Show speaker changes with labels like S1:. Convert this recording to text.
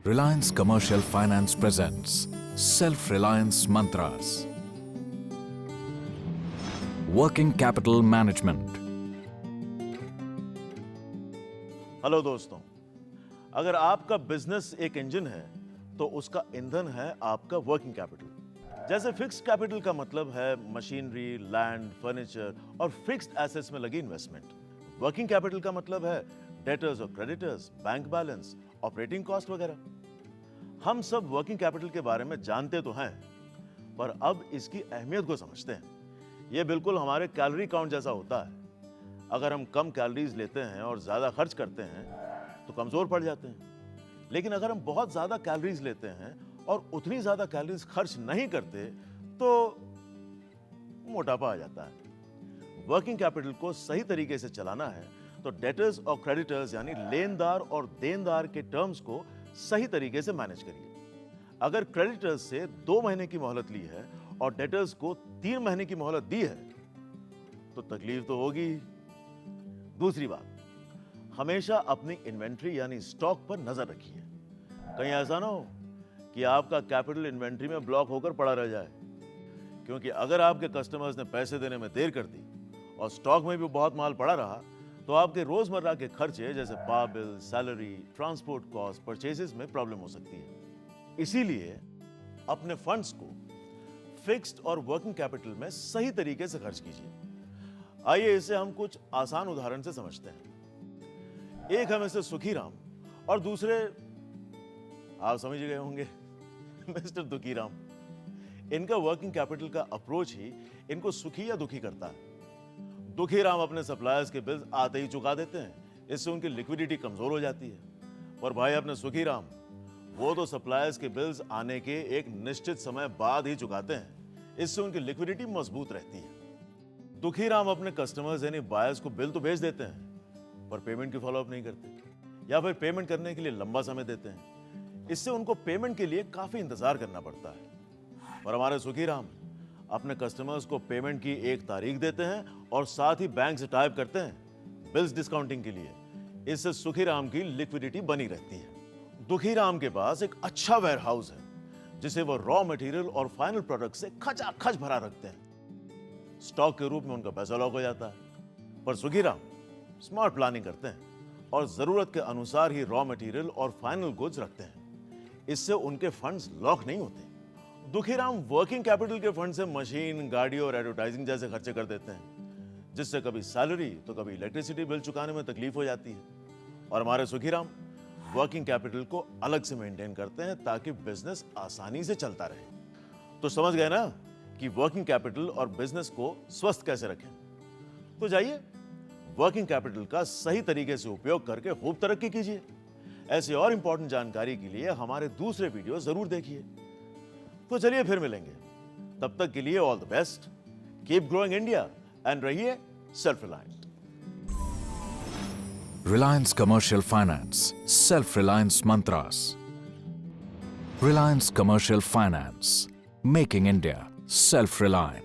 S1: Reliance Commercial Finance presents Self-Reliance Mantras. Working Capital Management.
S2: Hello दोस्तों, अगर आपका business एक इंजन है तो उसका ईंधन है आपका वर्किंग कैपिटल। जैसे फिक्स्ड कैपिटल का मतलब है मशीनरी, लैंड, फर्नीचर और फिक्स्ड एसेट्स में लगी इन्वेस्टमेंट। वर्किंग कैपिटल का मतलब है डेटर्स और creditors, bank balance, operating cost वगैरह। हम सब वर्किंग कैपिटल के बारे में जानते तो हैं, पर अब इसकी अहमियत को समझते हैं। यह बिल्कुल हमारे कैलोरी काउंट जैसा होता है। अगर हम कम कैलोरीज लेते हैं और ज्यादा खर्च करते हैं तो कमजोर पड़ जाते हैं, लेकिन अगर हम बहुत ज्यादा कैलोरीज लेते हैं और उतनी ज्यादा कैलोरीज खर्च नहीं करते तो मोटापा आ जाता है। वर्किंग कैपिटल को सही तरीके से चलाना है तो डेटर्स और क्रेडिटर्स यानी लेनदार और देनदार के टर्म्स को सही तरीके से मैनेज करिए। अगर क्रेडिटर्स से 2 महीने की मोहलत ली है और डेटर्स को 3 महीने की मोहलत दी है तो तकलीफ तो होगी। दूसरी बात, हमेशा अपनी इन्वेंट्री यानी स्टॉक पर नजर रखिए। कहीं ऐसा ना हो कि आपका कैपिटल इन्वेंट्री में ब्लॉक होकर पड़ा रह जाए, क्योंकि अगर आपके कस्टमर्स ने पैसे देने में देर कर दी और स्टॉक में भी बहुत माल पड़ा रहा तो आपके रोजमर्रा के खर्चे जैसे power bill, salary, transport cost, purchases में प्रॉब्लम हो सकती है। इसीलिए अपने फंड्स को फिक्स्ड और वर्किंग कैपिटल में सही तरीके से खर्च कीजिए। आइए इसे हम कुछ आसान उदाहरण से समझते हैं। एक है मिस्टर सुखीराम और दूसरे आप समझ गए होंगे मिस्टर दुखीराम। इनका वर्किंग कैपिटल का अप्रोच ही इनको सुखी या दुखी करता है। दुखीराम अपने सप्लायर्स के बिल्स आते ही चुका देते हैं, इससे उनकी लिक्विडिटी कमजोर हो जाती है। और भाई अपने सुखीराम, वो तो सप्लायर्स के बिल्स आने के एक निश्चित समय बाद ही चुकाते हैं, इससे उनकी लिक्विडिटी मजबूत रहती है। दुखीराम अपने कस्टमर्स यानी बायर्स को बिल तो भेज देते हैं पर पेमेंट की फॉलोअप नहीं करते या फिर पेमेंट करने के लिए लंबा समय देते हैं, इससे उनको पेमेंट के लिए काफी इंतजार करना पड़ता है। और हमारे सुखीराम अपने कस्टमर्स को पेमेंट की एक तारीख देते हैं और साथ ही बैंक से टाइप करते हैं बिल्स डिस्काउंटिंग के लिए, इससे सुखीराम की लिक्विडिटी बनी रहती है। दुखीराम के पास एक अच्छा वेयर हाउस है जिसे वो रॉ मटेरियल और फाइनल प्रोडक्ट से खचाखच भरा रखते हैं। स्टॉक के रूप में उनका पैसा लॉक हो जाता है। पर सुखीराम स्मार्ट प्लानिंग करते हैं और जरूरत के अनुसार ही रॉ मटेरियल और फाइनल गुड्स रखते हैं, इससे उनके फंड्स लॉक नहीं होते। दुखीराम वर्किंग कैपिटल के फंड से मशीन, गाड़ी और एडवर्टाइजिंग जैसे खर्चे कर देते हैं, जिससे कभी सैलरी तो कभी इलेक्ट्रिसिटी बिल चुकाने में तकलीफ हो जाती है। और हमारे सुखीराम वर्किंग कैपिटल को अलग से मेंटेन करते हैं ताकि बिजनेस आसानी से चलता रहे। तो समझ गए ना कि वर्किंग कैपिटल और बिजनेस को स्वस्थ कैसे रखें। तो जाइए वर्किंग कैपिटल का सही तरीके से उपयोग करके खूब तरक्की कीजिए। ऐसी और इंपॉर्टेंट जानकारी के लिए हमारे दूसरे वीडियो जरूर देखिए। तो चलिए फिर मिलेंगे, तब तक के लिए all the best, keep growing India and रहिए self reliant.
S1: Reliance Commercial Finance. Self-Reliance Mantras. Reliance Commercial Finance. Making India self-reliant.